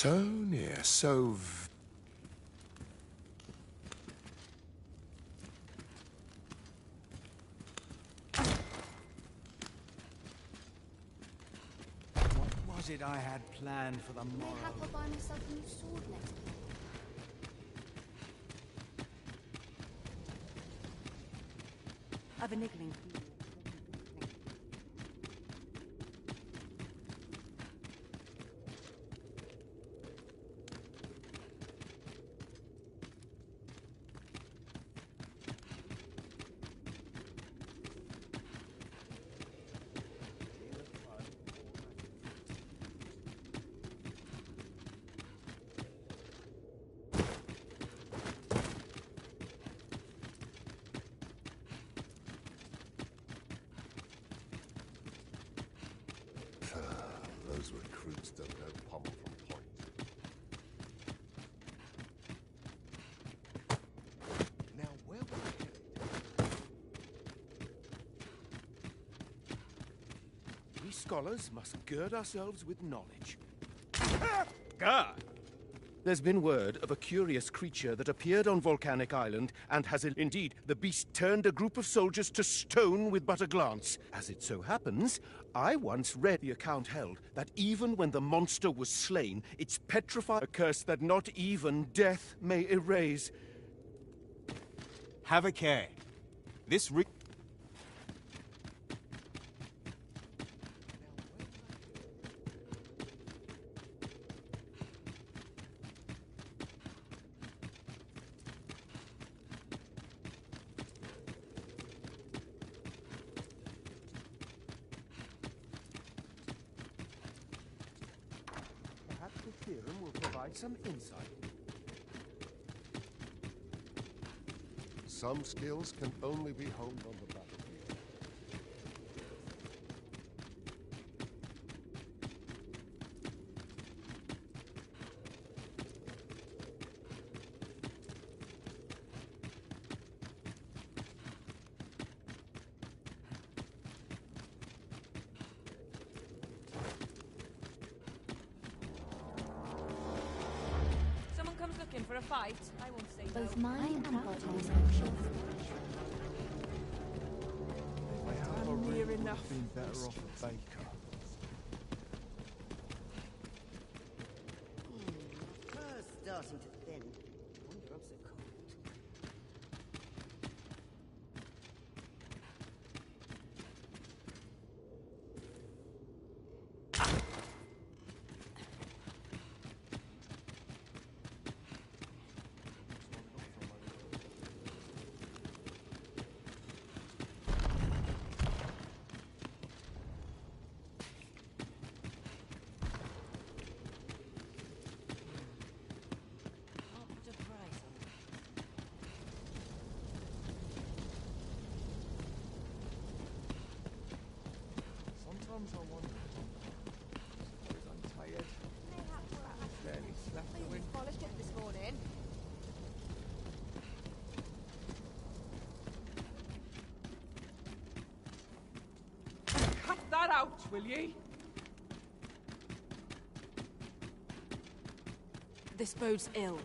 So near, so What was it I had planned for the morrow? Mayhap I'll buy myself a new sword next week. I've a niggling. those recruits don't know pommel from point. Now, where were we headed? We scholars must gird ourselves with knowledge. Ah! There's been word of a curious creature that appeared on Volcanic Island, and has indeed the beast turned a group of soldiers to stone with but a glance. As it so happens, I once read the account held that even when the monster was slain, its petrified a curse that not even death may erase. Have a care. This Perhaps the theorem will provide some insight. Some skills can only be honed on the battlefield. Someone comes looking for a fight, I won't say Both no. mine and Bartol's I'm near enough. Been better off a baker. Fur's starting to thin. Wonder I'm so cold. Sometimes I wonder. Suppose I'm tired. Barely slept the wind. Polished it this morning. Cut that out, will ye? This bodes ill.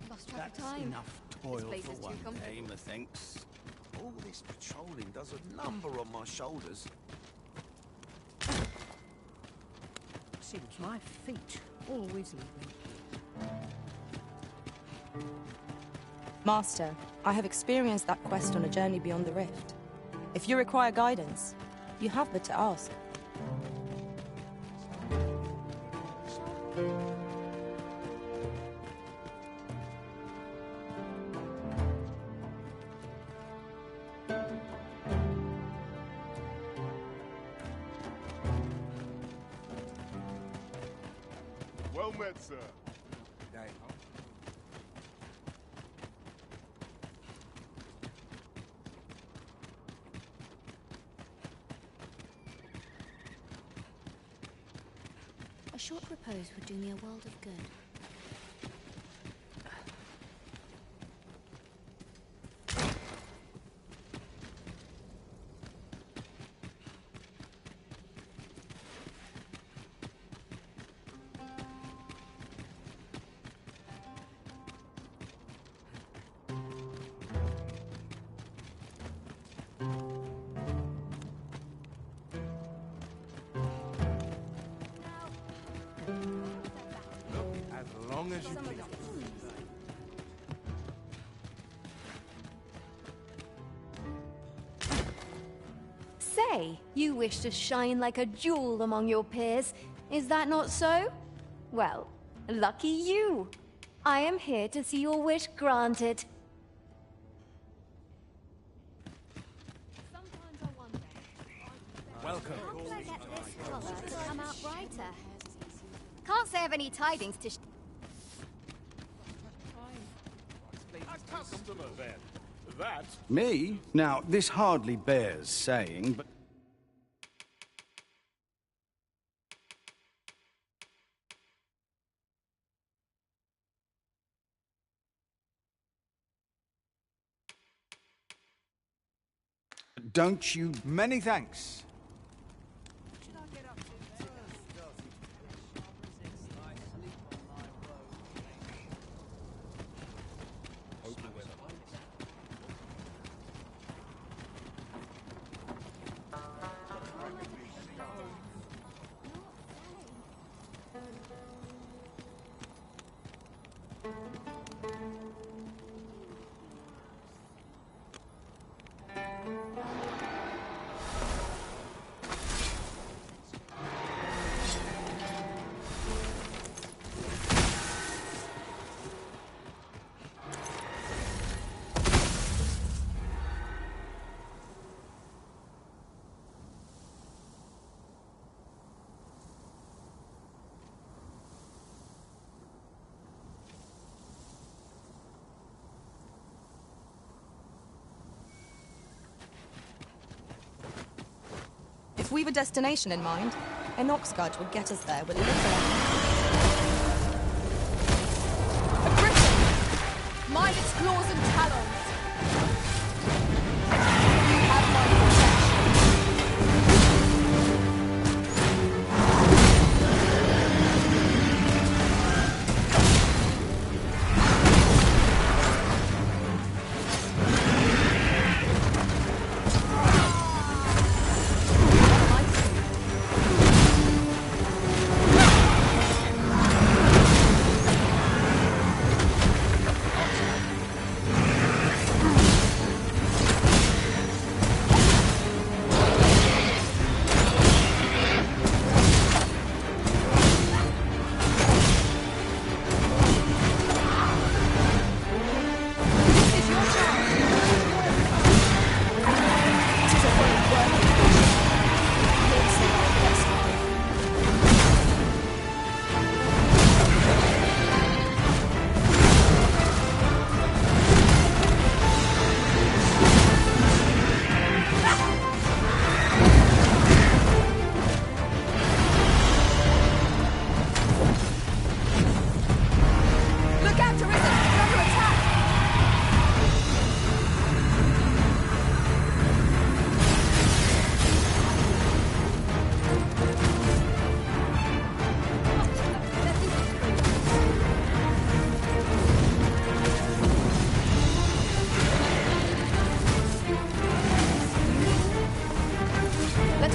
Lost track of That's time. enough toil place for is too one comfortable. day, methinks. All this patrolling does a number on my shoulders. Seems my feet always leave me. Master, I have experienced that quest on a journey beyond the rift. If you require guidance, you have but to ask. Well met, sir. day. A short repose would do me a world of good. Say, you wish to shine like a jewel among your peers. Is that not so? Well, lucky you. I am here to see your wish granted. Welcome. Come out brighter. Can't say I've any tidings to. A customer, then. That. Me? Now, this hardly bears saying, but... Don't you... Many thanks. If we've a destination in mind, an ox guard will get us there with little. A griffin! Mind its claws and talons! You have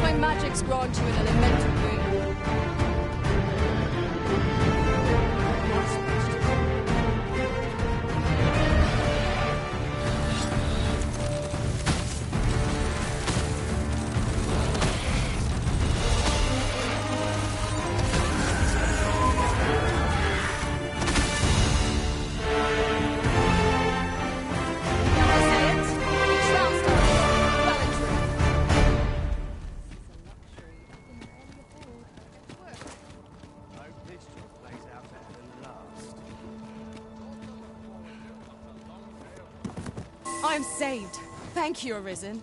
my magics grant you an elemental ring. I am saved. Thank you, Arisen.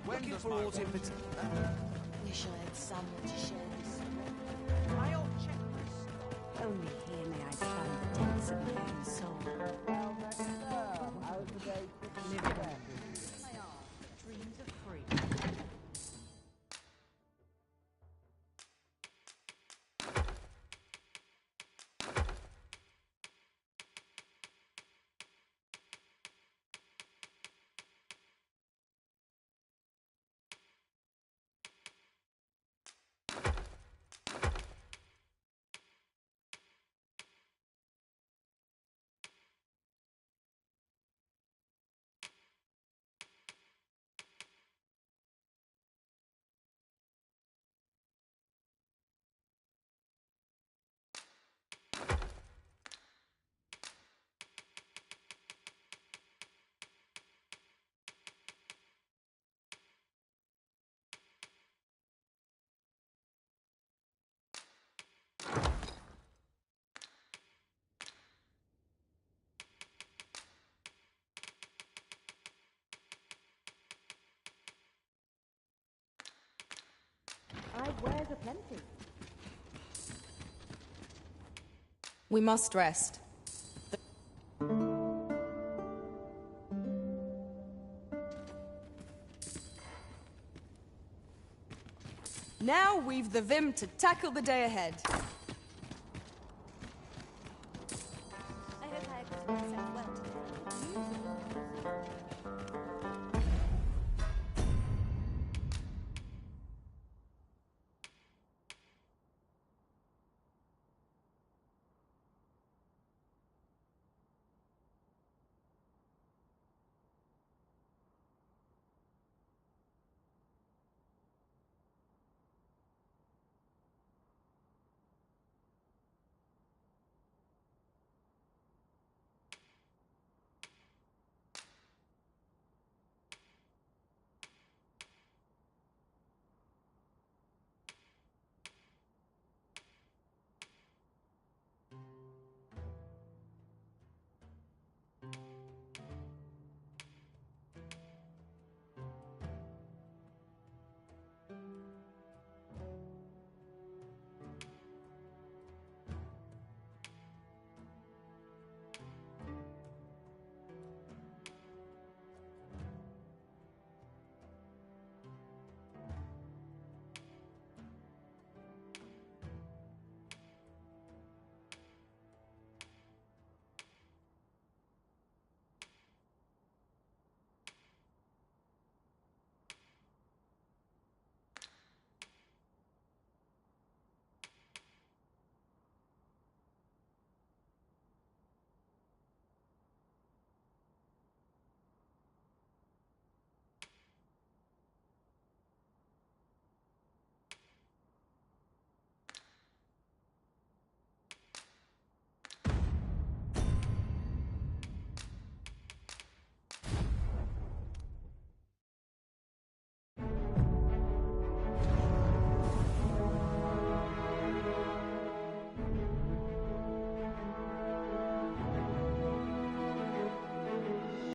Looking for aught in particular? Wish I had someone to share this. Only here may I find the depths of my own soul. Living they are. Dreams of freedom. Wares aplenty. We must rest. Now we've the vim to tackle the day ahead.